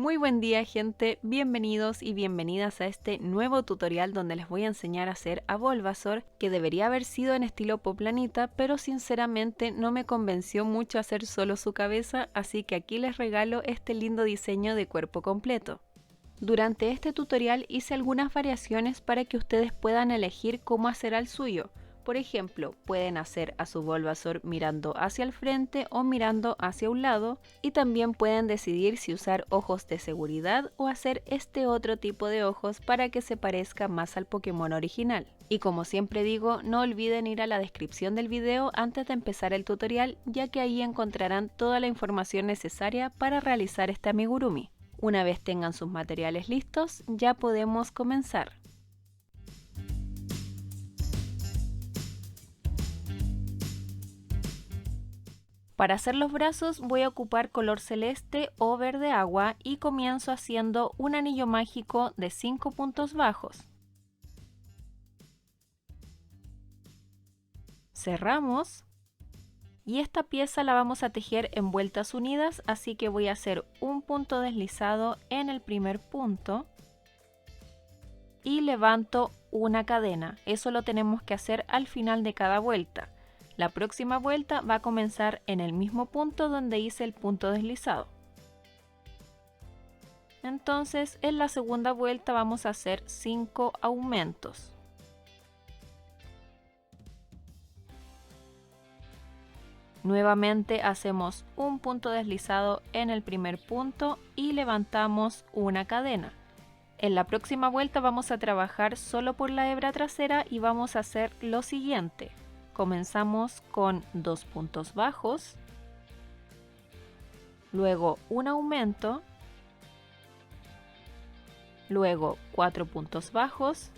Muy buen día, gente, bienvenidos y bienvenidas a este nuevo tutorial donde les voy a enseñar a hacer a Bulbasaur, que debería haber sido en estilo Poplanita, pero sinceramente no me convenció mucho hacer solo su cabeza, así que aquí les regalo este lindo diseño de cuerpo completo. Durante este tutorial hice algunas variaciones para que ustedes puedan elegir cómo hacer al suyo. Por ejemplo, pueden hacer a su Bulbasaur mirando hacia el frente o mirando hacia un lado, y también pueden decidir si usar ojos de seguridad o hacer este otro tipo de ojos para que se parezca más al Pokémon original. Y como siempre digo, no olviden ir a la descripción del video antes de empezar el tutorial, ya que ahí encontrarán toda la información necesaria para realizar este amigurumi. Una vez tengan sus materiales listos, ya podemos comenzar. Para hacer los brazos voy a ocupar color celeste o verde agua y comienzo haciendo un anillo mágico de 5 puntos bajos. Cerramos y esta pieza la vamos a tejer en vueltas unidas, así que voy a hacer un punto deslizado en el primer punto y levanto una cadena. Eso lo tenemos que hacer al final de cada vuelta. La próxima vuelta va a comenzar en el mismo punto donde hice el punto deslizado. Entonces en la segunda vuelta vamos a hacer 5 aumentos. Nuevamente hacemos un punto deslizado en el primer punto y levantamos una cadena. En la próxima vuelta vamos a trabajar solo por la hebra trasera y vamos a hacer lo siguiente. Comenzamos con 2 puntos bajos, luego un aumento, luego 4 puntos bajos,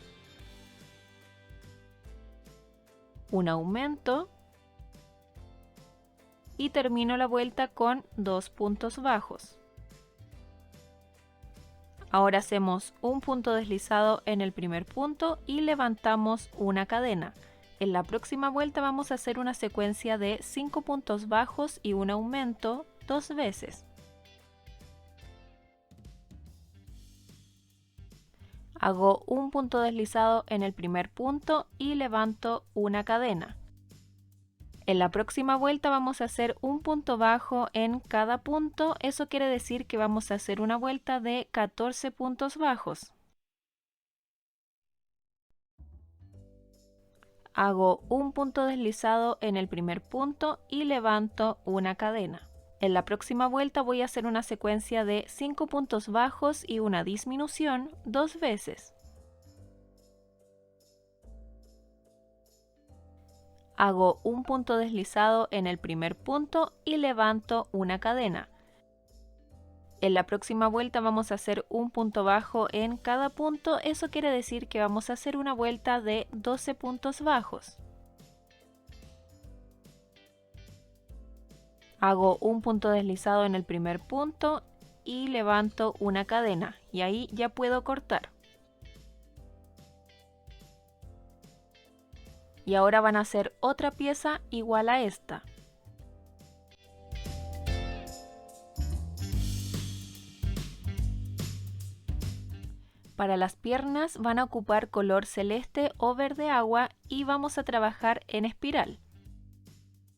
un aumento y termino la vuelta con 2 puntos bajos. Ahora hacemos un punto deslizado en el primer punto y levantamos una cadena. En la próxima vuelta vamos a hacer una secuencia de 5 puntos bajos y un aumento 2 veces. Hago un punto deslizado en el primer punto y levanto una cadena. En la próxima vuelta vamos a hacer un punto bajo en cada punto, eso quiere decir que vamos a hacer una vuelta de 14 puntos bajos. Hago un punto deslizado en el primer punto y levanto una cadena. En la próxima vuelta voy a hacer una secuencia de 5 puntos bajos y una disminución 2 veces. Hago un punto deslizado en el primer punto y levanto una cadena. En la próxima vuelta vamos a hacer un punto bajo en cada punto, eso quiere decir que vamos a hacer una vuelta de 12 puntos bajos. Hago un punto deslizado en el primer punto y levanto una cadena, y ahí ya puedo cortar. Y ahora van a hacer otra pieza igual a esta. Para las piernas van a ocupar color celeste o verde agua y vamos a trabajar en espiral.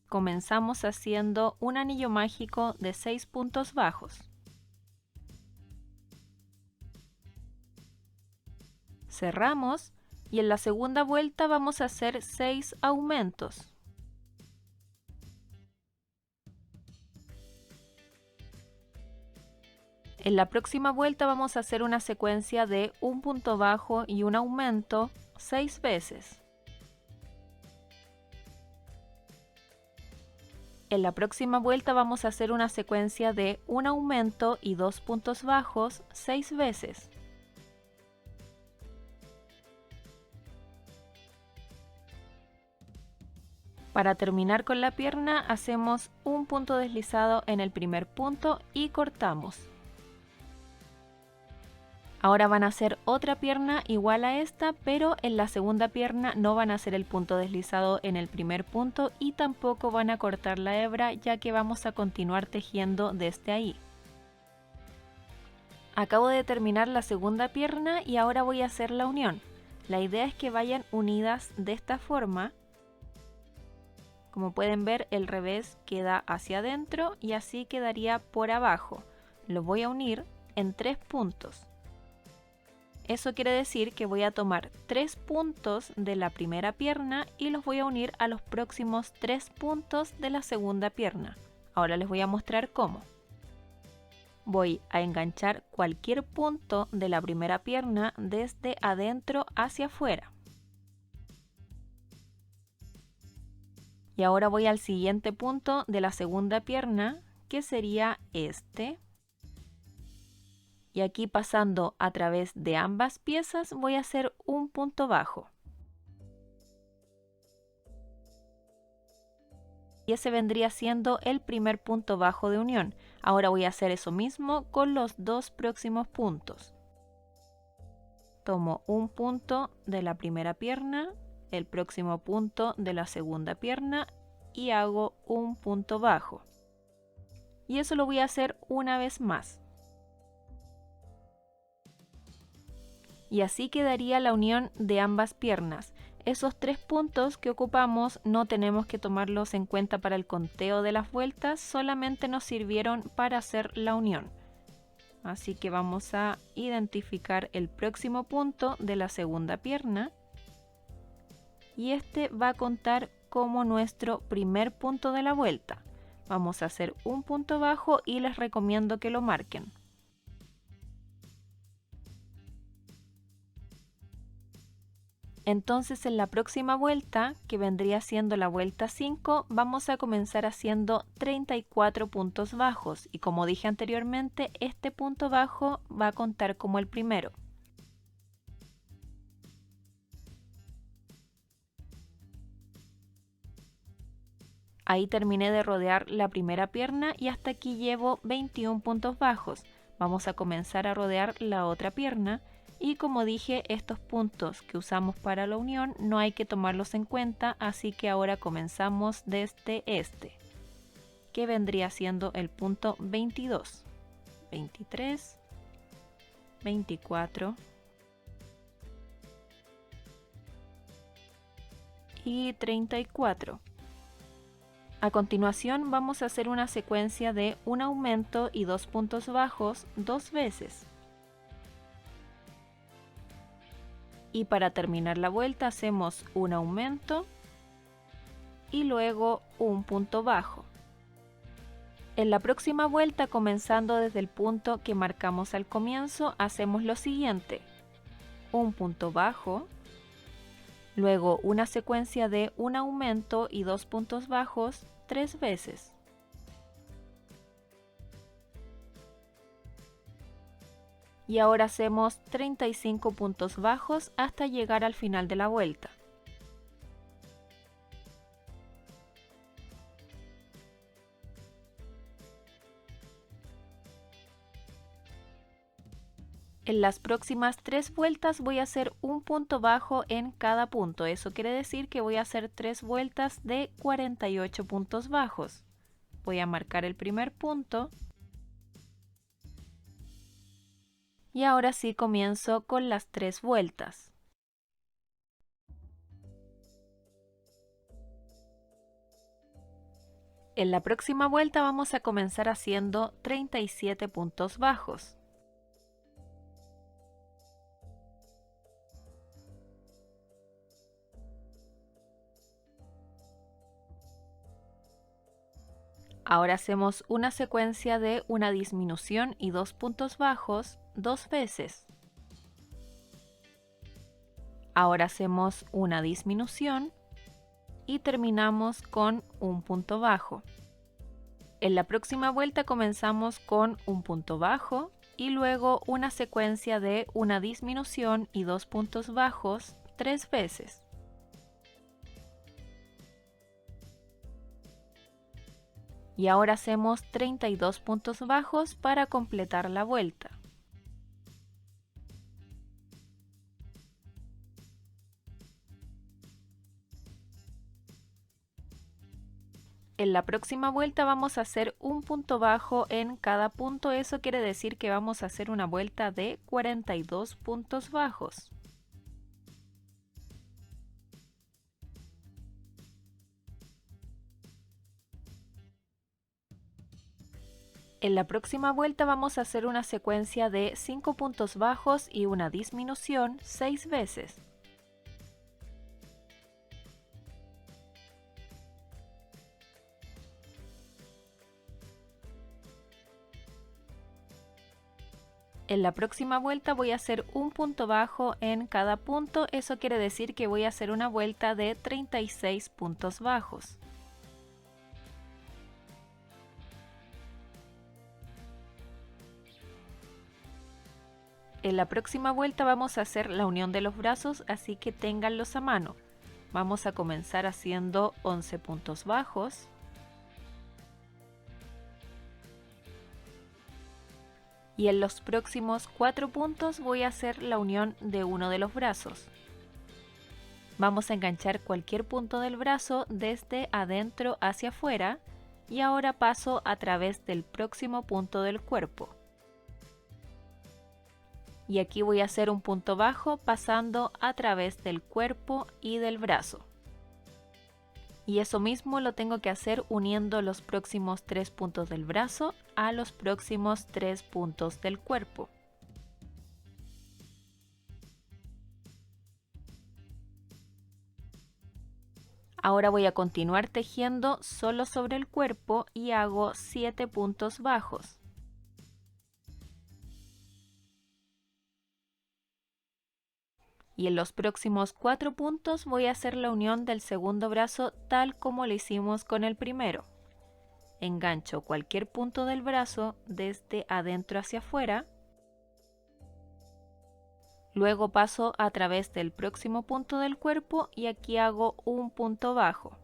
Comenzamos haciendo un anillo mágico de 6 puntos bajos. Cerramos y en la segunda vuelta vamos a hacer 6 aumentos. En la próxima vuelta vamos a hacer una secuencia de un punto bajo y un aumento 6 veces. En la próxima vuelta vamos a hacer una secuencia de un aumento y 2 puntos bajos 6 veces. Para terminar con la pierna hacemos un punto deslizado en el primer punto y cortamos. Ahora van a hacer otra pierna igual a esta, pero en la segunda pierna no van a hacer el punto deslizado en el primer punto y tampoco van a cortar la hebra, ya que vamos a continuar tejiendo desde ahí. Acabo de terminar la segunda pierna y ahora voy a hacer la unión. La idea es que vayan unidas de esta forma. Como pueden ver, el revés queda hacia adentro y así quedaría por abajo. Lo voy a unir en 3 puntos. Eso quiere decir que voy a tomar 3 puntos de la primera pierna y los voy a unir a los próximos 3 puntos de la segunda pierna. Ahora les voy a mostrar cómo. Voy a enganchar cualquier punto de la primera pierna desde adentro hacia afuera. Y ahora voy al siguiente punto de la segunda pierna, que sería este. Y aquí, pasando a través de ambas piezas, voy a hacer un punto bajo. Y ese vendría siendo el primer punto bajo de unión. Ahora voy a hacer eso mismo con los 2 próximos puntos. Tomo un punto de la primera pierna, el próximo punto de la segunda pierna y hago un punto bajo. Y eso lo voy a hacer una vez más. Y así quedaría la unión de ambas piernas. Esos 3 puntos que ocupamos no tenemos que tomarlos en cuenta para el conteo de las vueltas, solamente nos sirvieron para hacer la unión. Así que vamos a identificar el próximo punto de la segunda pierna y este va a contar como nuestro primer punto de la vuelta. Vamos a hacer un punto bajo y les recomiendo que lo marquen. Entonces en la próxima vuelta, que vendría siendo la vuelta 5, vamos a comenzar haciendo 34 puntos bajos y como dije anteriormente, este punto bajo va a contar como el primero. Ahí terminé de rodear la primera pierna y hasta aquí llevo 21 puntos bajos. Vamos a comenzar a rodear la otra pierna. Y como dije, estos puntos que usamos para la unión no hay que tomarlos en cuenta, así que ahora comenzamos desde este, que vendría siendo el punto 22, 23, 24 y 34. A continuación vamos a hacer una secuencia de un aumento y 2 puntos bajos 2 veces. Y para terminar la vuelta hacemos un aumento y luego un punto bajo. En la próxima vuelta, comenzando desde el punto que marcamos al comienzo, hacemos lo siguiente: un punto bajo, luego una secuencia de un aumento y 2 puntos bajos 3 veces. Y ahora hacemos 35 puntos bajos hasta llegar al final de la vuelta. En las próximas 3 vueltas voy a hacer un punto bajo en cada punto. Eso quiere decir que voy a hacer 3 vueltas de 48 puntos bajos. Voy a marcar el primer punto. Y ahora sí comienzo con las 3 vueltas. En la próxima vuelta vamos a comenzar haciendo 37 puntos bajos. Ahora hacemos una secuencia de una disminución y 2 puntos bajos 2 veces. Ahora hacemos una disminución y terminamos con un punto bajo. En la próxima vuelta comenzamos con un punto bajo y luego una secuencia de una disminución y 2 puntos bajos 3 veces. Y ahora hacemos 32 puntos bajos para completar la vuelta. En la próxima vuelta vamos a hacer un punto bajo en cada punto, eso quiere decir que vamos a hacer una vuelta de 42 puntos bajos. En la próxima vuelta vamos a hacer una secuencia de 5 puntos bajos y una disminución 6 veces. En la próxima vuelta voy a hacer un punto bajo en cada punto, eso quiere decir que voy a hacer una vuelta de 36 puntos bajos. En la próxima vuelta vamos a hacer la unión de los brazos, así que ténganlos a mano. Vamos a comenzar haciendo 11 puntos bajos. Y en los próximos 4 puntos voy a hacer la unión de uno de los brazos. Vamos a enganchar cualquier punto del brazo desde adentro hacia afuera y ahora paso a través del próximo punto del cuerpo. Y aquí voy a hacer un punto bajo pasando a través del cuerpo y del brazo. Y eso mismo lo tengo que hacer uniendo los próximos 3 puntos del brazo a los próximos 3 puntos del cuerpo. Ahora voy a continuar tejiendo solo sobre el cuerpo y hago 7 puntos bajos. Y en los próximos 4 puntos voy a hacer la unión del segundo brazo tal como lo hicimos con el primero. Engancho cualquier punto del brazo desde adentro hacia afuera. Luego paso a través del próximo punto del cuerpo y aquí hago un punto bajo.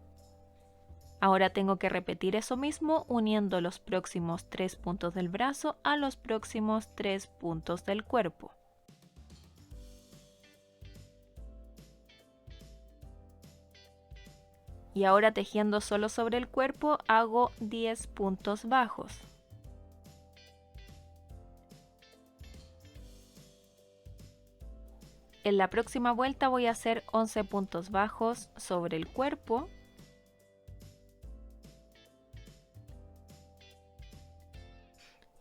Ahora tengo que repetir eso mismo uniendo los próximos 3 puntos del brazo a los próximos 3 puntos del cuerpo. Y ahora tejiendo solo sobre el cuerpo hago 10 puntos bajos. En la próxima vuelta voy a hacer 11 puntos bajos sobre el cuerpo.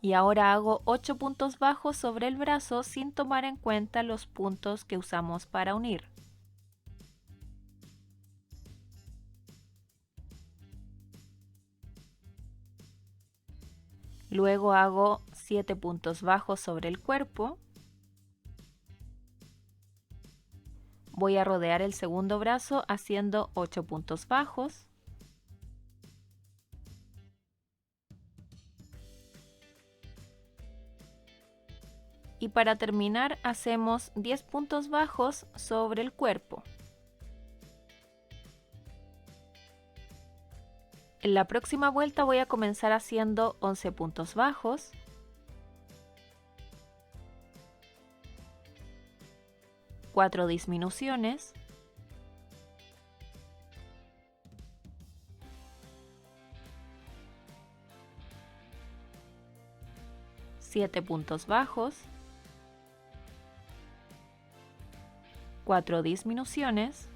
Y ahora hago 8 puntos bajos sobre el brazo sin tomar en cuenta los puntos que usamos para unir. Luego hago 7 puntos bajos sobre el cuerpo. Voy a rodear el segundo brazo haciendo 8 puntos bajos. Y para terminar hacemos 10 puntos bajos sobre el cuerpo. En la próxima vuelta voy a comenzar haciendo 11 puntos bajos. Cuatro disminuciones. Siete puntos bajos. 4 disminuciones.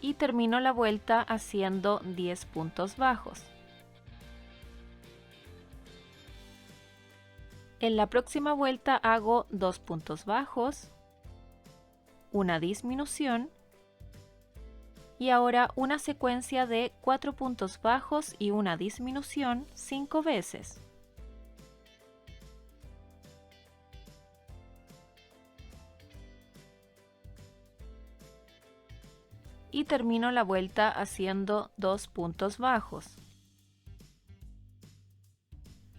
Y termino la vuelta haciendo 10 puntos bajos. En la próxima vuelta hago 2 puntos bajos, una disminución y ahora una secuencia de 4 puntos bajos y una disminución 5 veces. Y termino la vuelta haciendo 2 puntos bajos.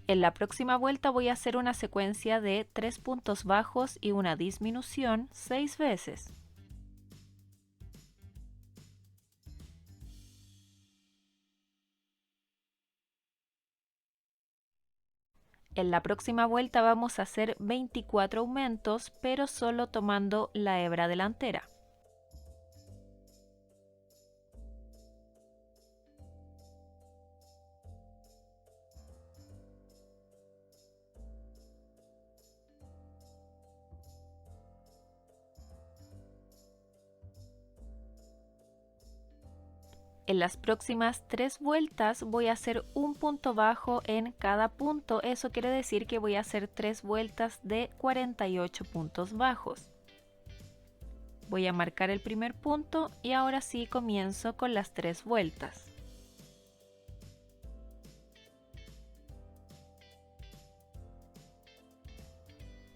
En la próxima vuelta voy a hacer una secuencia de 3 puntos bajos y una disminución 6 veces. En la próxima vuelta vamos a hacer 24 aumentos, pero solo tomando la hebra delantera. En las próximas 3 vueltas voy a hacer un punto bajo en cada punto, eso quiere decir que voy a hacer 3 vueltas de 48 puntos bajos. Voy a marcar el primer punto y ahora sí comienzo con las 3 vueltas.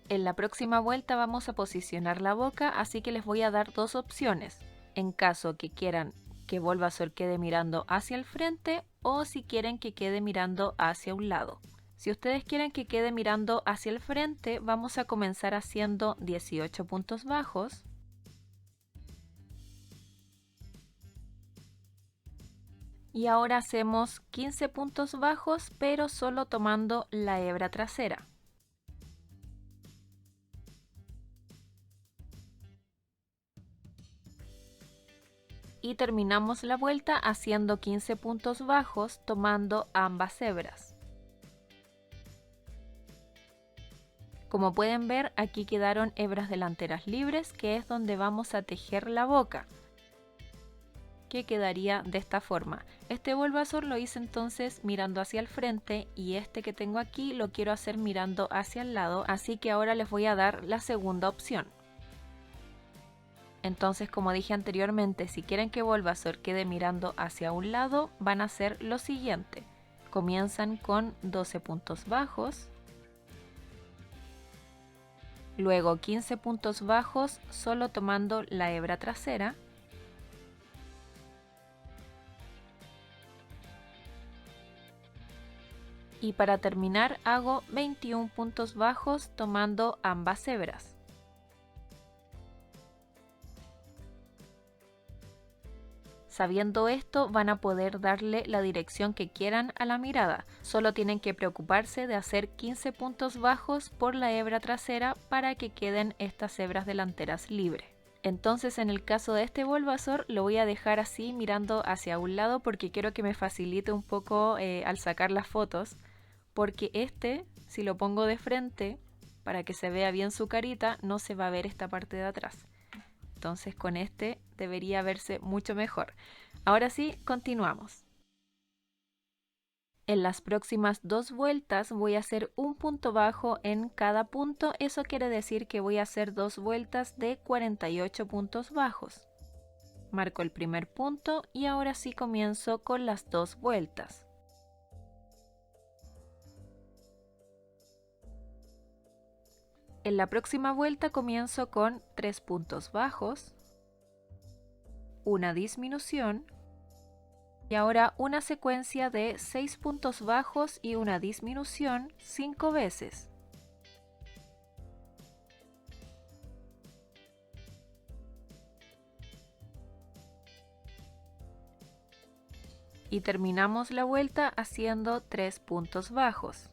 En la próxima vuelta vamos a posicionar la boca, así que les voy a dar dos opciones. En caso que quieran que Bulbasaur quede mirando hacia el frente o si quieren que quede mirando hacia un lado. Si ustedes quieren que quede mirando hacia el frente, vamos a comenzar haciendo 18 puntos bajos. Y ahora hacemos 15 puntos bajos, pero solo tomando la hebra trasera. Y terminamos la vuelta haciendo 15 puntos bajos tomando ambas hebras. Como pueden ver, aquí quedaron hebras delanteras libres, que es donde vamos a tejer la boca, que quedaría de esta forma. Este Bulbasaur lo hice entonces mirando hacia el frente y este que tengo aquí lo quiero hacer mirando hacia el lado, así que ahora les voy a dar la segunda opción. Entonces, como dije anteriormente, si quieren que Bulbasaur quede mirando hacia un lado, van a hacer lo siguiente. Comienzan con 12 puntos bajos, luego 15 puntos bajos solo tomando la hebra trasera, y para terminar hago 21 puntos bajos tomando ambas hebras. Sabiendo esto, van a poder darle la dirección que quieran a la mirada. Solo tienen que preocuparse de hacer 15 puntos bajos por la hebra trasera para que queden estas hebras delanteras libres. Entonces, en el caso de este Bulbasaur, lo voy a dejar así mirando hacia un lado porque quiero que me facilite un poco al sacar las fotos. Porque este, si lo pongo de frente, para que se vea bien su carita, no se va a ver esta parte de atrás. Entonces con este debería verse mucho mejor. Ahora sí, continuamos. En las próximas 2 vueltas voy a hacer un punto bajo en cada punto. Eso quiere decir que voy a hacer 2 vueltas de 48 puntos bajos. Marco el primer punto y ahora sí comienzo con las 2 vueltas. En la próxima vuelta comienzo con 3 puntos bajos, una disminución y ahora una secuencia de 6 puntos bajos y una disminución 5 veces. Y terminamos la vuelta haciendo 3 puntos bajos.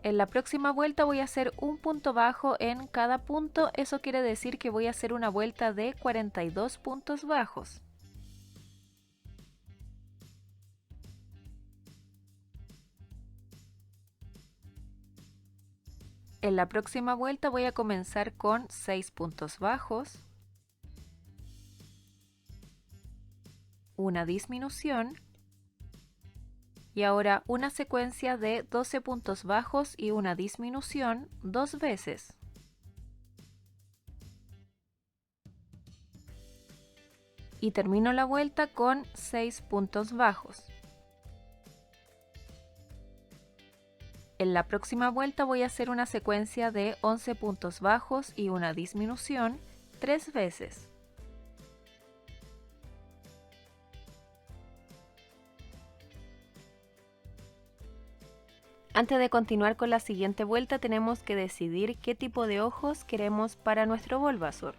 En la próxima vuelta voy a hacer un punto bajo en cada punto, eso quiere decir que voy a hacer una vuelta de 42 puntos bajos. En la próxima vuelta voy a comenzar con 6 puntos bajos, una disminución, y ahora una secuencia de 12 puntos bajos y una disminución 2 veces. Y termino la vuelta con 6 puntos bajos. En la próxima vuelta voy a hacer una secuencia de 11 puntos bajos y una disminución 3 veces. Antes de continuar con la siguiente vuelta tenemos que decidir qué tipo de ojos queremos para nuestro Bulbasaur.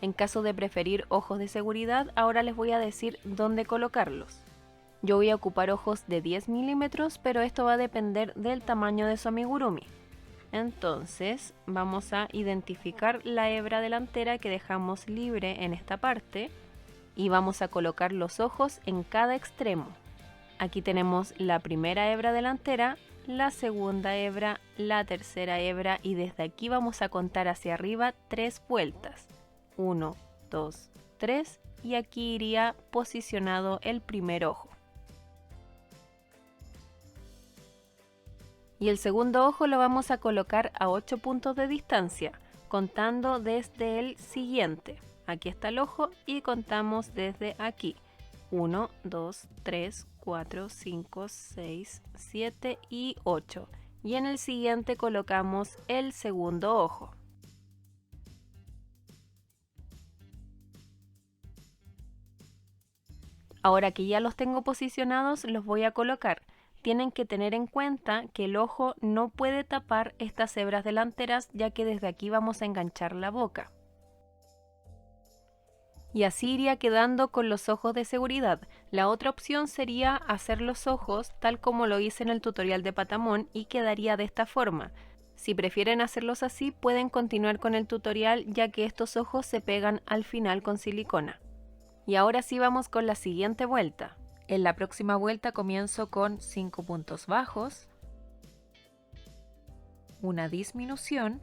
En caso de preferir ojos de seguridad, ahora les voy a decir dónde colocarlos. Yo voy a ocupar ojos de 10 milímetros, pero esto va a depender del tamaño de su amigurumi. Entonces vamos a identificar la hebra delantera que dejamos libre en esta parte y vamos a colocar los ojos en cada extremo. Aquí tenemos la primera hebra delantera, la segunda hebra, la tercera hebra y desde aquí vamos a contar hacia arriba 3 vueltas. 1, 2, 3 y aquí iría posicionado el primer ojo. Y el segundo ojo lo vamos a colocar a 8 puntos de distancia, contando desde el siguiente. Aquí está el ojo y contamos desde aquí. 1, 2, 3, 4, 5, 6, 7 y 8. Y en el siguiente colocamos el segundo ojo. Ahora que ya los tengo posicionados, los voy a colocar. Tienen que tener en cuenta que el ojo no puede tapar estas hebras delanteras, ya que desde aquí vamos a enganchar la boca. Y así iría quedando con los ojos de seguridad. La otra opción sería hacer los ojos tal como lo hice en el tutorial de Patamon y quedaría de esta forma. Si prefieren hacerlos así, pueden continuar con el tutorial, ya que estos ojos se pegan al final con silicona. Y ahora sí vamos con la siguiente vuelta. En la próxima vuelta comienzo con 5 puntos bajos, una disminución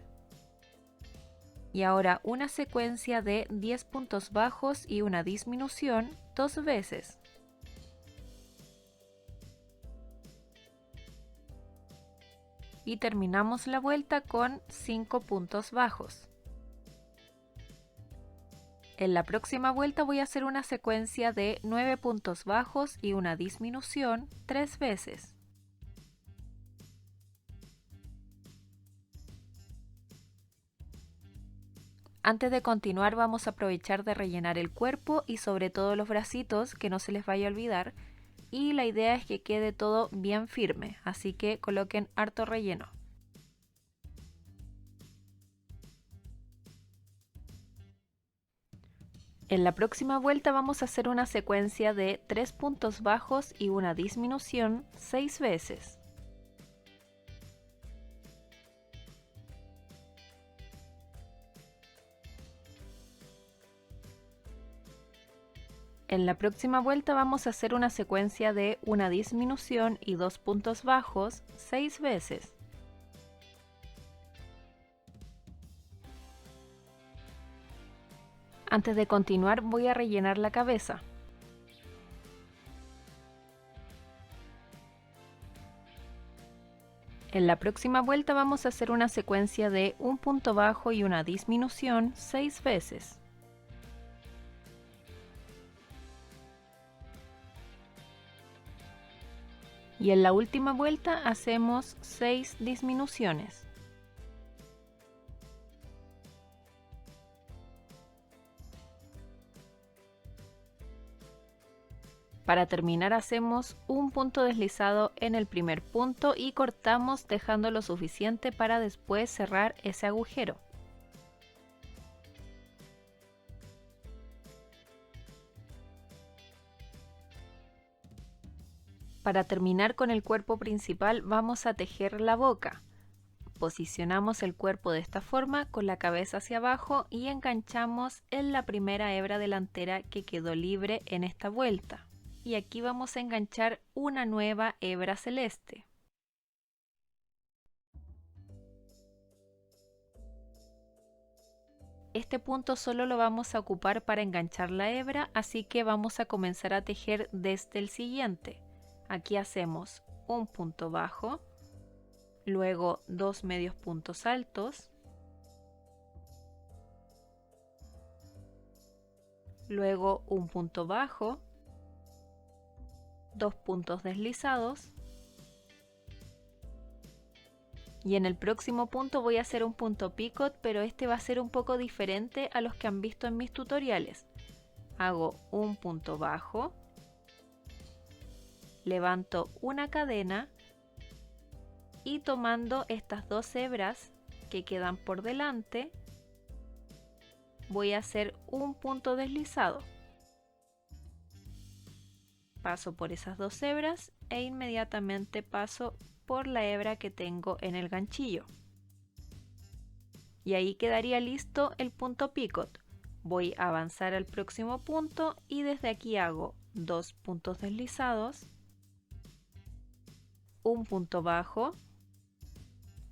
y ahora una secuencia de 10 puntos bajos y una disminución 2 veces. Y terminamos la vuelta con 5 puntos bajos. En la próxima vuelta voy a hacer una secuencia de 9 puntos bajos y una disminución 3 veces. Antes de continuar vamos a aprovechar de rellenar el cuerpo y sobre todo los bracitos, que no se les vaya a olvidar. Y la idea es que quede todo bien firme, así que coloquen harto relleno. En la próxima vuelta vamos a hacer una secuencia de 3 puntos bajos y una disminución 6 veces. En la próxima vuelta vamos a hacer una secuencia de una disminución y 2 puntos bajos 6 veces. Antes de continuar voy a rellenar la cabeza. En la próxima vuelta vamos a hacer una secuencia de un punto bajo y una disminución 6 veces. Y en la última vuelta hacemos 6 disminuciones. Para terminar hacemos un punto deslizado en el primer punto y cortamos dejando lo suficiente para después cerrar ese agujero. Para terminar con el cuerpo principal vamos a tejer la boca. Posicionamos el cuerpo de esta forma con la cabeza hacia abajo y enganchamos en la primera hebra delantera que quedó libre en esta vuelta. Y aquí vamos a enganchar una nueva hebra celeste. Este punto solo lo vamos a ocupar para enganchar la hebra, así que vamos a comenzar a tejer desde el siguiente. Aquí hacemos un punto bajo, luego 2 medios puntos altos, luego un punto bajo, 2 puntos deslizados y en el próximo punto voy a hacer un punto picot, pero este va a ser un poco diferente a los que han visto en mis tutoriales. Hago un punto bajo, levanto una cadena y tomando estas 2 hebras que quedan por delante voy a hacer un punto deslizado. Paso por esas 2 hebras e inmediatamente paso por la hebra que tengo en el ganchillo. Y ahí quedaría listo el punto picot. Voy a avanzar al próximo punto y desde aquí hago 2 puntos deslizados, un punto bajo,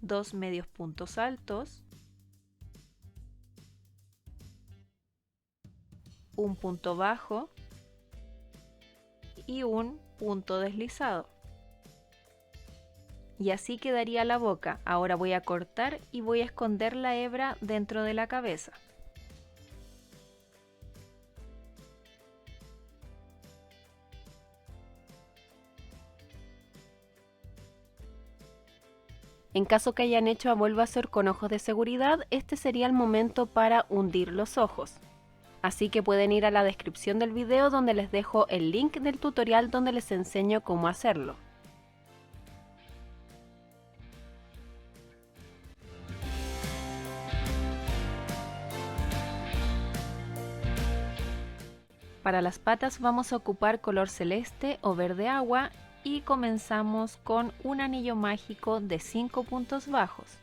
2 medios puntos altos, un punto bajo y un punto deslizado. Y así quedaría la boca. Ahora voy a cortar y voy a esconder la hebra dentro de la cabeza. En caso que hayan hecho a Bulbasaur con ojos de seguridad, este sería el momento para hundir los ojos. Así que pueden ir a la descripción del video donde les dejo el link del tutorial donde les enseño cómo hacerlo. Para las patas vamos a ocupar color celeste o verde agua y comenzamos con un anillo mágico de 5 puntos bajos.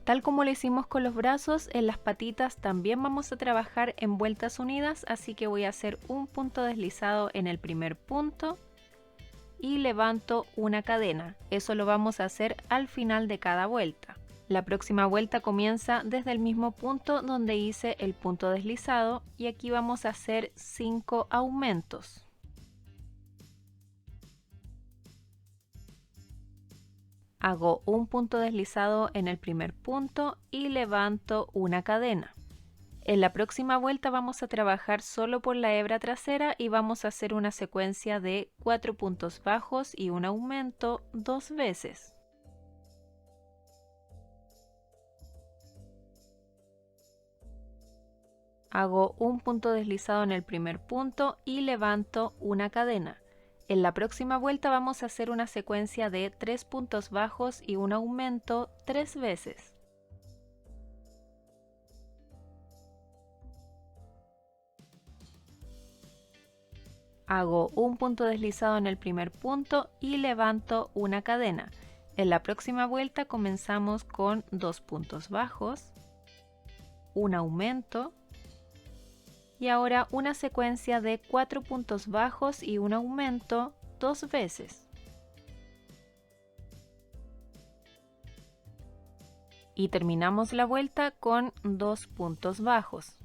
Tal como lo hicimos con los brazos, en las patitas también vamos a trabajar en vueltas unidas, así que voy a hacer un punto deslizado en el primer punto y levanto una cadena. Eso lo vamos a hacer al final de cada vuelta. La próxima vuelta comienza desde el mismo punto donde hice el punto deslizado y aquí vamos a hacer 5 aumentos. Hago un punto deslizado en el primer punto y levanto una cadena. En la próxima vuelta vamos a trabajar solo por la hebra trasera y vamos a hacer una secuencia de 4 puntos bajos y un aumento 2 veces. Hago un punto deslizado en el primer punto y levanto una cadena. En la próxima vuelta vamos a hacer una secuencia de 3 puntos bajos y un aumento 3 veces. Hago un punto deslizado en el primer punto y levanto una cadena. En la próxima vuelta comenzamos con 2 puntos bajos, un aumento, y ahora una secuencia de 4 puntos bajos y un aumento 2 veces. Y terminamos la vuelta con 2 puntos bajos.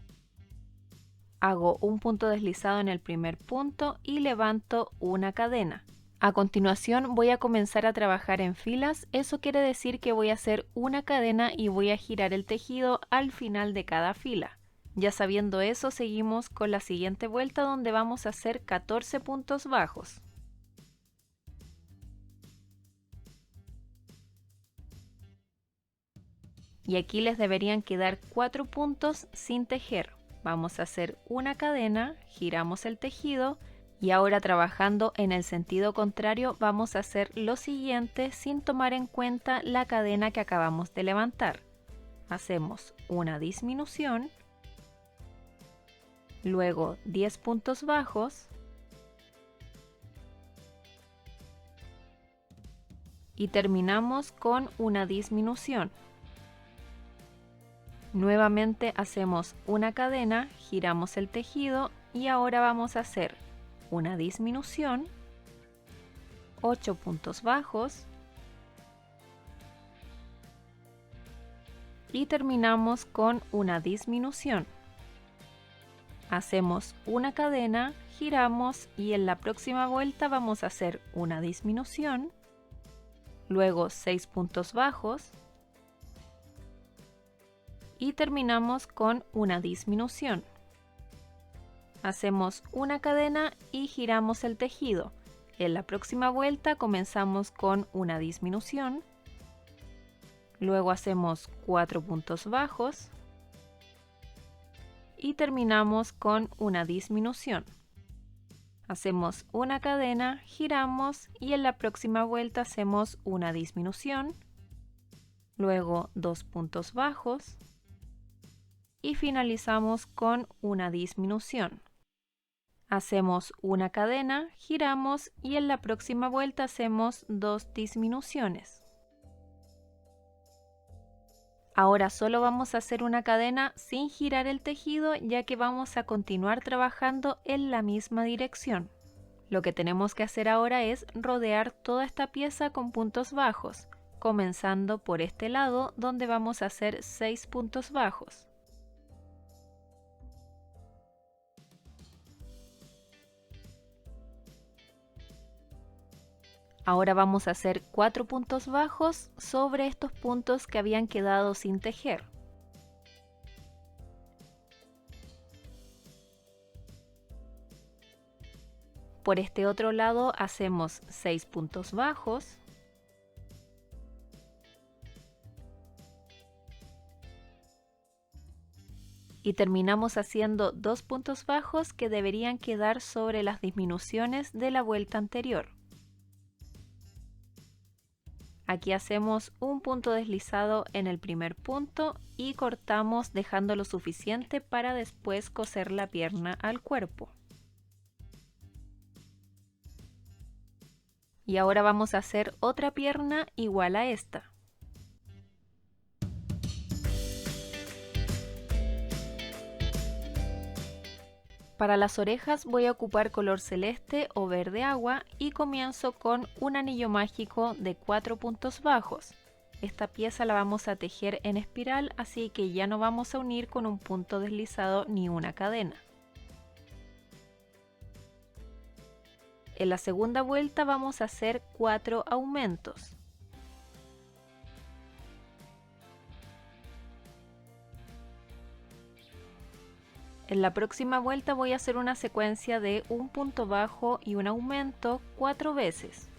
Hago un punto deslizado en el primer punto y levanto una cadena. A continuación voy a comenzar a trabajar en filas, eso quiere decir que voy a hacer una cadena y voy a girar el tejido al final de cada fila. Ya sabiendo eso, seguimos con la siguiente vuelta donde vamos a hacer 14 puntos bajos. Y aquí les deberían quedar 4 puntos sin tejer. Vamos a hacer una cadena, giramos el tejido y ahora trabajando en el sentido contrario vamos a hacer lo siguiente sin tomar en cuenta la cadena que acabamos de levantar. Hacemos una disminución, luego 10 puntos bajos y terminamos con una disminución. Nuevamente hacemos una cadena, giramos el tejido y ahora vamos a hacer una disminución, 8 puntos bajos y terminamos con una disminución. Hacemos una cadena, giramos y en la próxima vuelta vamos a hacer una disminución, luego 6 puntos bajos y terminamos con una disminución. Hacemos una cadena y giramos el tejido. En la próxima vuelta comenzamos con una disminución, luego hacemos 4 puntos bajos y terminamos con una disminución. Hacemos una cadena, giramos y en la próxima vuelta hacemos una disminución, luego 2 puntos bajos y finalizamos con una disminución. Hacemos una cadena, giramos y en la próxima vuelta hacemos 2 disminuciones. Ahora solo vamos a hacer una cadena sin girar el tejido, ya que vamos a continuar trabajando en la misma dirección. Lo que tenemos que hacer ahora es rodear toda esta pieza con puntos bajos, comenzando por este lado donde vamos a hacer 6 puntos bajos. Ahora vamos a hacer 4 puntos bajos sobre estos puntos que habían quedado sin tejer. Por este otro lado hacemos 6 puntos bajos. Y terminamos haciendo 2 puntos bajos que deberían quedar sobre las disminuciones de la vuelta anterior. Aquí hacemos un punto deslizado en el primer punto y cortamos dejando lo suficiente para después coser la pierna al cuerpo. Y ahora vamos a hacer otra pierna igual a esta. Para las orejas voy a ocupar color celeste o verde agua y comienzo con un anillo mágico de 4 puntos bajos. Esta pieza la vamos a tejer en espiral, así que ya no vamos a unir con un punto deslizado ni una cadena. En la segunda vuelta vamos a hacer 4 aumentos. En la próxima vuelta voy a hacer una secuencia de un punto bajo y un aumento 4 veces.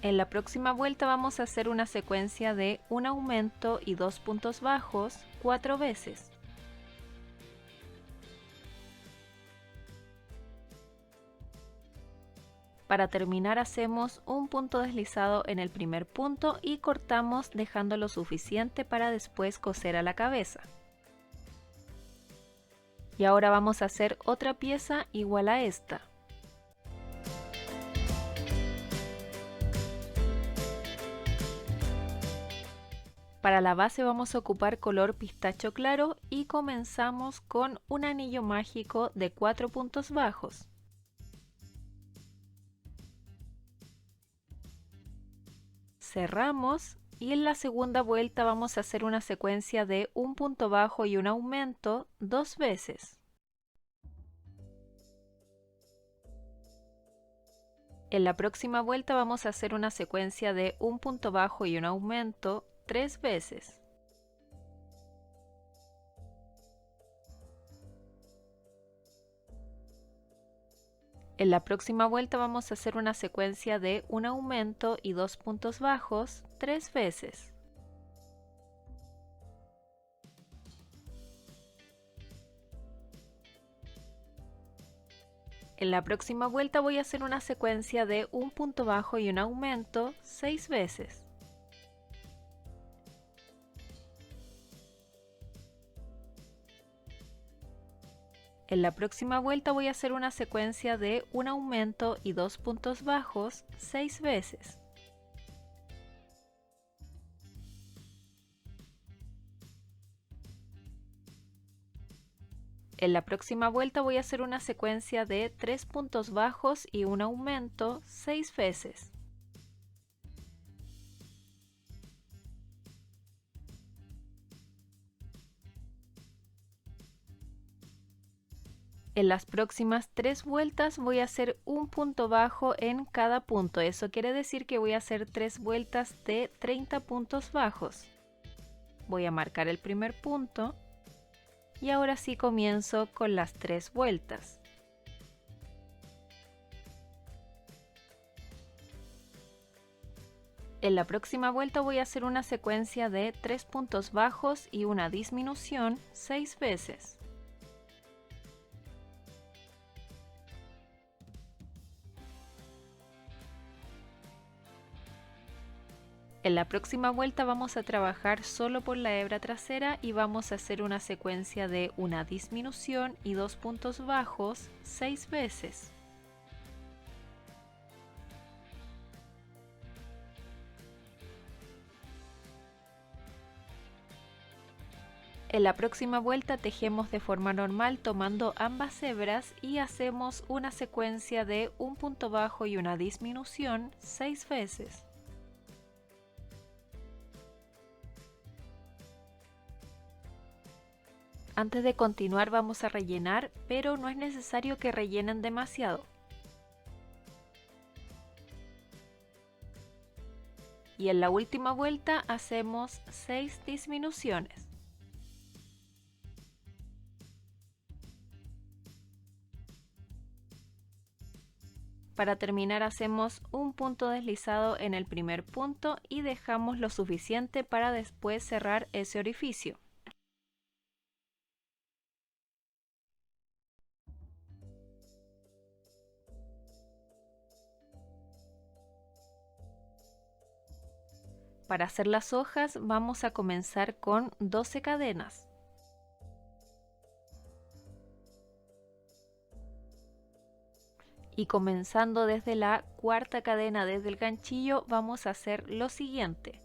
En la próxima vuelta vamos a hacer una secuencia de un aumento y 2 puntos bajos 4 veces. Para terminar hacemos un punto deslizado en el primer punto y cortamos dejando lo suficiente para después coser a la cabeza. Y ahora vamos a hacer otra pieza igual a esta. Para la base vamos a ocupar color pistacho claro y comenzamos con un anillo mágico de 4 puntos bajos. Cerramos y en la segunda vuelta vamos a hacer una secuencia de un punto bajo y un aumento 2 veces. En la próxima vuelta vamos a hacer una secuencia de un punto bajo y un aumento 3 veces. En la próxima vuelta vamos a hacer una secuencia de un aumento y 2 puntos bajos 3 veces. En la próxima vuelta voy a hacer una secuencia de un punto bajo y un aumento 6 veces. En la próxima vuelta voy a hacer una secuencia de un aumento y 2 puntos bajos 6 veces. En la próxima vuelta voy a hacer una secuencia de 3 puntos bajos y un aumento 6 veces. En las próximas 3 vueltas voy a hacer un punto bajo en cada punto. Eso quiere decir que voy a hacer 3 vueltas de 30 puntos bajos. Voy a marcar el primer punto y ahora sí comienzo con las 3 vueltas. En la próxima vuelta voy a hacer una secuencia de 3 puntos bajos y una disminución 6 veces. En la próxima vuelta vamos a trabajar solo por la hebra trasera y vamos a hacer una secuencia de una disminución y 2 puntos bajos 6 veces. En la próxima vuelta tejemos de forma normal tomando ambas hebras y hacemos una secuencia de un punto bajo y una disminución 6 veces. Antes de continuar vamos a rellenar, pero no es necesario que rellenen demasiado. Y en la última vuelta hacemos 6 disminuciones. Para terminar hacemos un punto deslizado en el primer punto y dejamos lo suficiente para después cerrar ese orificio. Para hacer las hojas vamos a comenzar con 12 cadenas. Y comenzando desde la cuarta cadena desde el ganchillo vamos a hacer lo siguiente.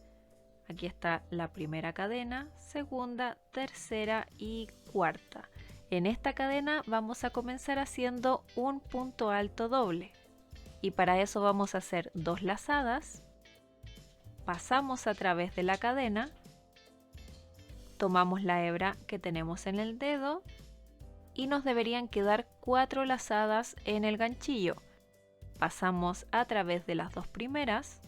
Aquí está la primera cadena, segunda, tercera y cuarta. En esta cadena vamos a comenzar haciendo un punto alto doble. Y para eso vamos a hacer 2 lazadas. Pasamos a través de la cadena. Tomamos la hebra que tenemos en el dedo. Y nos deberían quedar 4 lazadas en el ganchillo. Pasamos a través de las 2 primeras.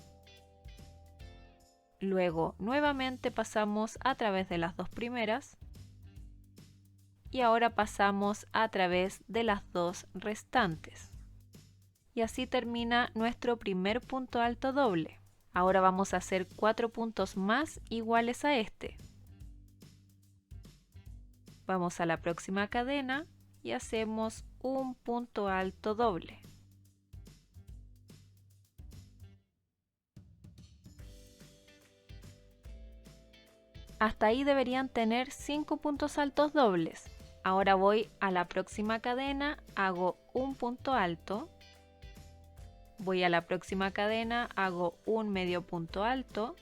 Luego nuevamente pasamos a través de las 2 primeras. Y ahora pasamos a través de las 2 restantes. Y así termina nuestro primer punto alto doble. Ahora vamos a hacer 4 puntos más iguales a este. Vamos a la próxima cadena y hacemos un punto alto doble. Hasta ahí deberían tener 5 puntos altos dobles. Ahora voy a la próxima cadena, hago un punto alto. Voy a la próxima cadena, hago un medio punto alto.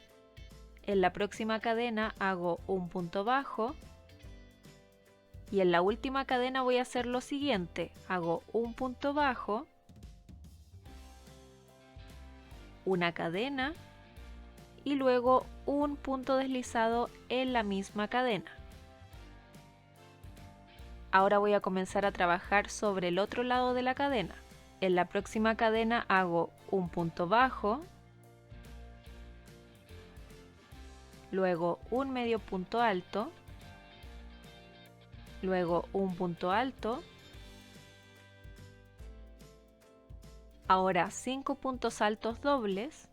En la próxima cadena hago un punto bajo. Y en la última cadena voy a hacer lo siguiente, hago un punto bajo, una cadena y luego un punto deslizado en la misma cadena. Ahora voy a comenzar a trabajar sobre el otro lado de la cadena. En la próxima cadena hago un punto bajo, luego un medio punto alto, luego un punto alto, ahora 5 puntos altos dobles,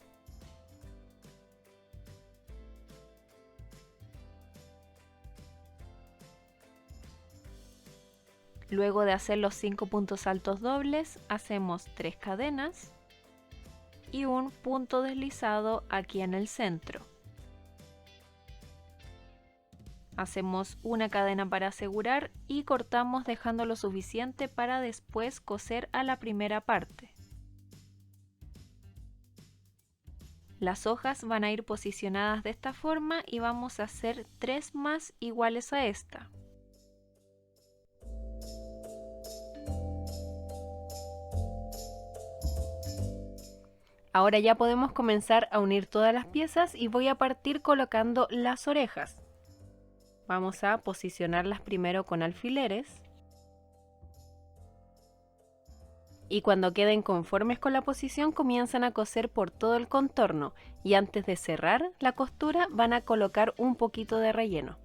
luego de hacer los 5 puntos altos dobles hacemos 3 cadenas y un punto deslizado aquí en el centro. Hacemos una cadena para asegurar y cortamos dejando lo suficiente para después coser a la primera parte. Las hojas van a ir posicionadas de esta forma y vamos a hacer 3 más iguales a esta. Ahora ya podemos comenzar a unir todas las piezas y voy a partir colocando las orejas. Vamos a posicionarlas primero con alfileres. Y cuando queden conformes con la posición comienzan a coser por todo el contorno y antes de cerrar la costura van a colocar un poquito de relleno.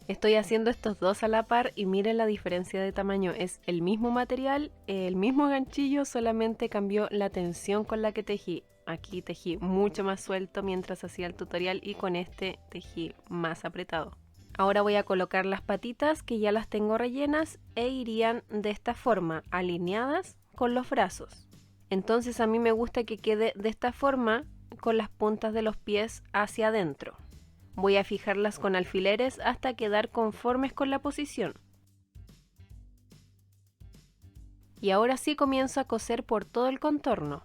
Estoy haciendo estos dos a la par y miren la diferencia de tamaño, es el mismo material, el mismo ganchillo, solamente cambió la tensión con la que tejí. Aquí tejí mucho más suelto mientras hacía el tutorial y con este tejí más apretado. Ahora voy a colocar las patitas que ya las tengo rellenas e irían de esta forma, alineadas con los brazos. Entonces a mí me gusta que quede de esta forma con las puntas de los pies hacia adentro. Voy a fijarlas con alfileres hasta quedar conformes con la posición. Y ahora sí comienzo a coser por todo el contorno.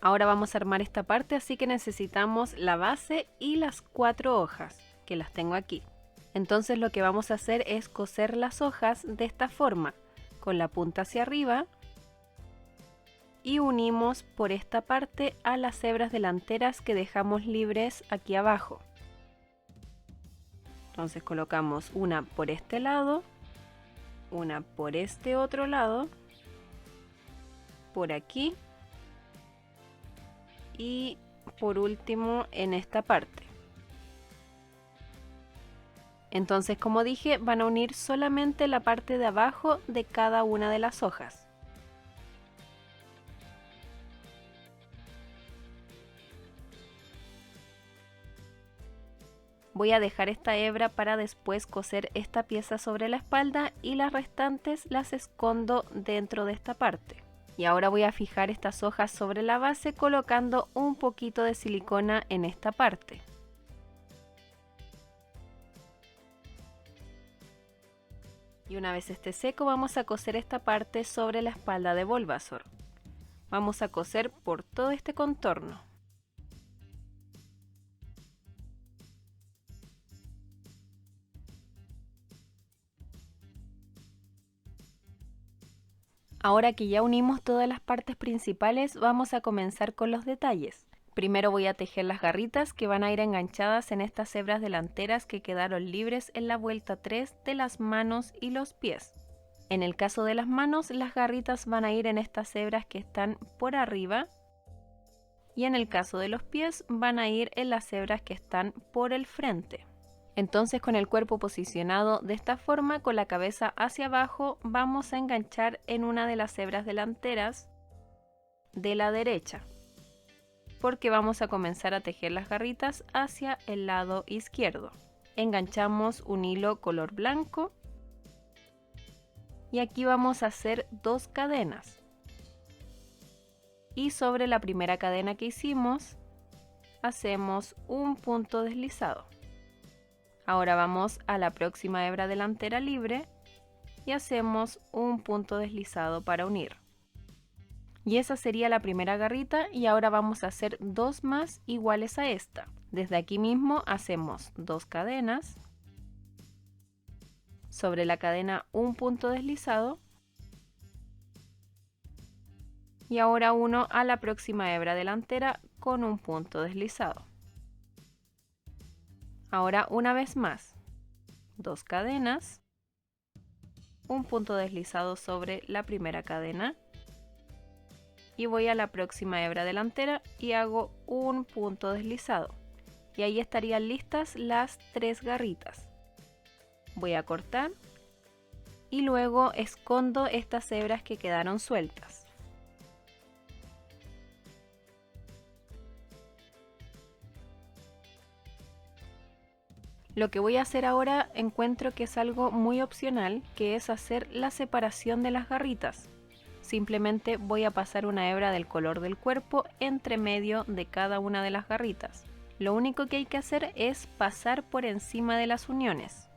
Ahora vamos a armar esta parte, así que necesitamos la base y las 4 hojas, que las tengo aquí. Entonces lo que vamos a hacer es coser las hojas de esta forma, con la punta hacia arriba, y unimos por esta parte a las hebras delanteras que dejamos libres aquí abajo. Entonces colocamos una por este lado, una por este otro lado, por aquí, y por último en esta parte. Entonces, como dije, van a unir solamente la parte de abajo de cada una de las hojas. Voy a dejar esta hebra para después coser esta pieza sobre la espalda y las restantes las escondo dentro de esta parte. Y ahora voy a fijar estas hojas sobre la base colocando un poquito de silicona en esta parte. Y una vez esté seco vamos a coser esta parte sobre la espalda de Bulbasaur. Vamos a coser por todo este contorno. Ahora que ya unimos todas las partes principales, vamos a comenzar con los detalles. Primero voy a tejer las garritas que van a ir enganchadas en estas hebras delanteras que quedaron libres en la vuelta 3 de las manos y los pies. En el caso de las manos, las garritas van a ir en estas hebras que están por arriba, y en el caso de los pies van a ir en las hebras que están por el frente. Entonces, con el cuerpo posicionado de esta forma, con la cabeza hacia abajo, vamos a enganchar en una de las hebras delanteras de la derecha, porque vamos a comenzar a tejer las garritas hacia el lado izquierdo. Enganchamos un hilo color blanco y aquí vamos a hacer 2 cadenas. Y sobre la primera cadena que hicimos, hacemos un punto deslizado. Ahora vamos a la próxima hebra delantera libre y hacemos un punto deslizado para unir. Y esa sería la primera garrita, y ahora vamos a hacer 2 más iguales a esta. Desde aquí mismo hacemos 2 cadenas, sobre la cadena un punto deslizado, y ahora uno a la próxima hebra delantera con un punto deslizado. Ahora una vez más, 2 cadenas, un punto deslizado sobre la primera cadena, y voy a la próxima hebra delantera y hago un punto deslizado. Y ahí estarían listas las 3 garritas. Voy a cortar y luego escondo estas hebras que quedaron sueltas. Lo que voy a hacer ahora encuentro que es algo muy opcional, que es hacer la separación de las garritas. Simplemente voy a pasar una hebra del color del cuerpo entre medio de cada una de las garritas. Lo único que hay que hacer es pasar por encima de las uniones.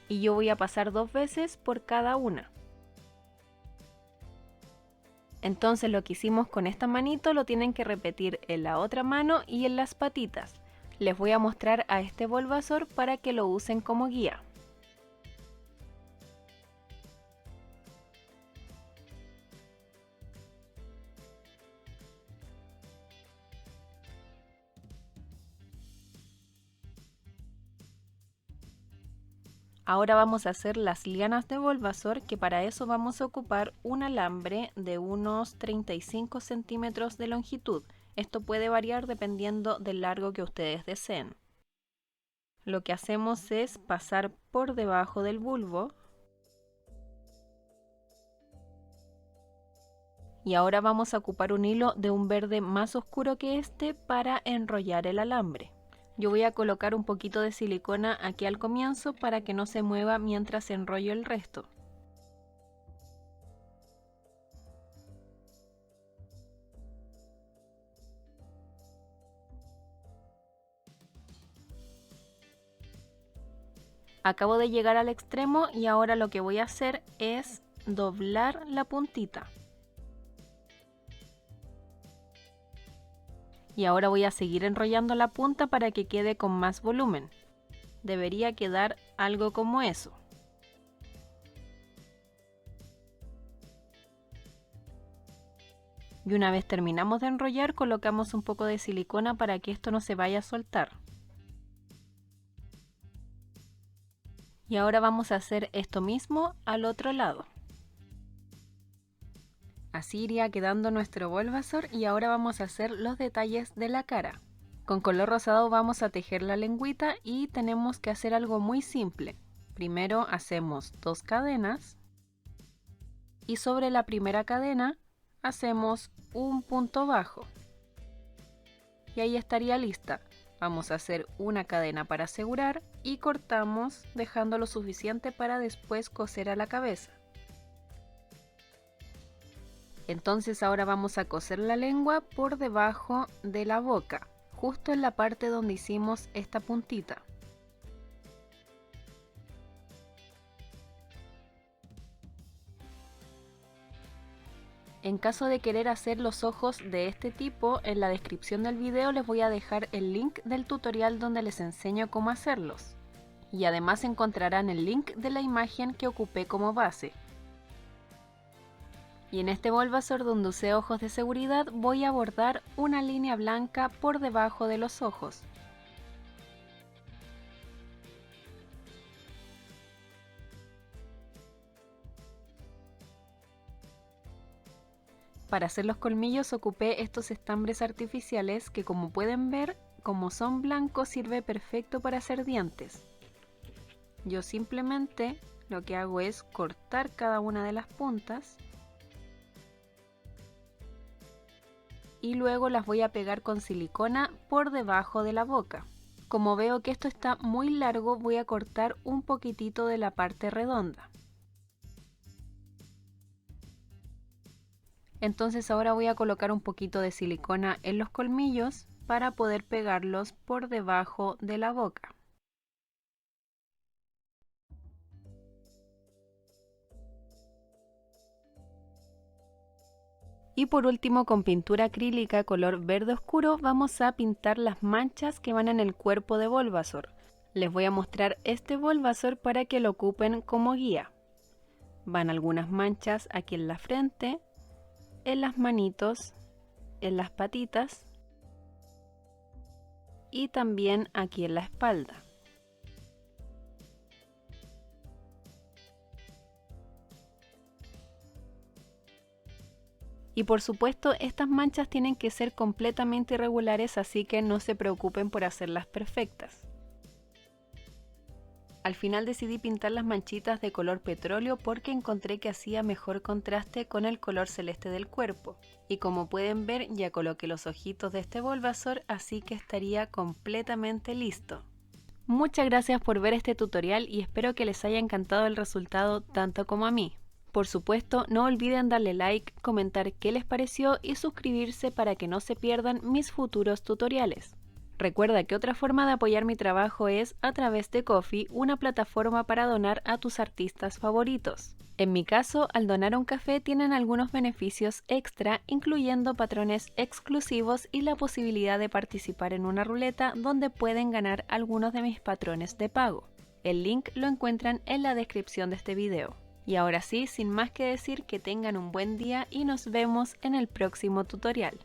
Y yo voy a pasar 2 veces por cada una. Entonces lo que hicimos con esta manito lo tienen que repetir en la otra mano y en las patitas. Les voy a mostrar a este Bulbasaur para que lo usen como guía. Ahora vamos a hacer las lianas de Bulbasaur, que para eso vamos a ocupar un alambre de unos 35 centímetros de longitud. Esto puede variar dependiendo del largo que ustedes deseen. Lo que hacemos es pasar por debajo del bulbo. Y ahora vamos a ocupar un hilo de un verde más oscuro que este para enrollar el alambre. Yo voy a colocar un poquito de silicona aquí al comienzo para que no se mueva mientras enrollo el resto. Acabo de llegar al extremo y ahora lo que voy a hacer es doblar la puntita. Y ahora voy a seguir enrollando la punta para que quede con más volumen. Debería quedar algo como eso. Y una vez terminamos de enrollar, colocamos un poco de silicona para que esto no se vaya a soltar. Y ahora vamos a hacer esto mismo al otro lado. Así iría quedando nuestro Bulbasaur y ahora vamos a hacer los detalles de la cara. Con color rosado vamos a tejer la lengüita y tenemos que hacer algo muy simple. Primero hacemos 2 cadenas y sobre la primera cadena hacemos un punto bajo. Y ahí estaría lista. Vamos a hacer una cadena para asegurar y cortamos dejando lo suficiente para después coser a la cabeza. Entonces ahora vamos a coser la lengua por debajo de la boca, justo en la parte donde hicimos esta puntita. En caso de querer hacer los ojos de este tipo, en la descripción del video les voy a dejar el link del tutorial donde les enseño cómo hacerlos. Y además encontrarán el link de la imagen que ocupé como base. Y en este Bulbasaur donde usé ojos de seguridad voy a bordar una línea blanca por debajo de los ojos. Para hacer los colmillos ocupé estos estambres artificiales que, como pueden ver, como son blancos sirve perfecto para hacer dientes. Yo simplemente lo que hago es cortar cada una de las puntas y luego las voy a pegar con silicona por debajo de la boca. Como veo que esto está muy largo, voy a cortar un poquitito de la parte redonda. Entonces ahora voy a colocar un poquito de silicona en los colmillos para poder pegarlos por debajo de la boca. Y por último, con pintura acrílica color verde oscuro vamos a pintar las manchas que van en el cuerpo de Bulbasaur. Les voy a mostrar este Bulbasaur para que lo ocupen como guía. Van algunas manchas aquí en la frente, en las manitos, en las patitas y también aquí en la espalda. Y por supuesto estas manchas tienen que ser completamente irregulares, así que no se preocupen por hacerlas perfectas. Al final decidí pintar las manchitas de color petróleo porque encontré que hacía mejor contraste con el color celeste del cuerpo. Y como pueden ver ya coloqué los ojitos de este Bulbasaur, así que estaría completamente listo. Muchas gracias por ver este tutorial y espero que les haya encantado el resultado tanto como a mí. Por supuesto, no olviden darle like, comentar qué les pareció y suscribirse para que no se pierdan mis futuros tutoriales. Recuerda que otra forma de apoyar mi trabajo es a través de Ko-fi, una plataforma para donar a tus artistas favoritos. En mi caso, al donar un café tienen algunos beneficios extra, incluyendo patrones exclusivos y la posibilidad de participar en una ruleta donde pueden ganar algunos de mis patrones de pago. El link lo encuentran en la descripción de este video. Y ahora sí, sin más que decir, que tengan un buen día y nos vemos en el próximo tutorial.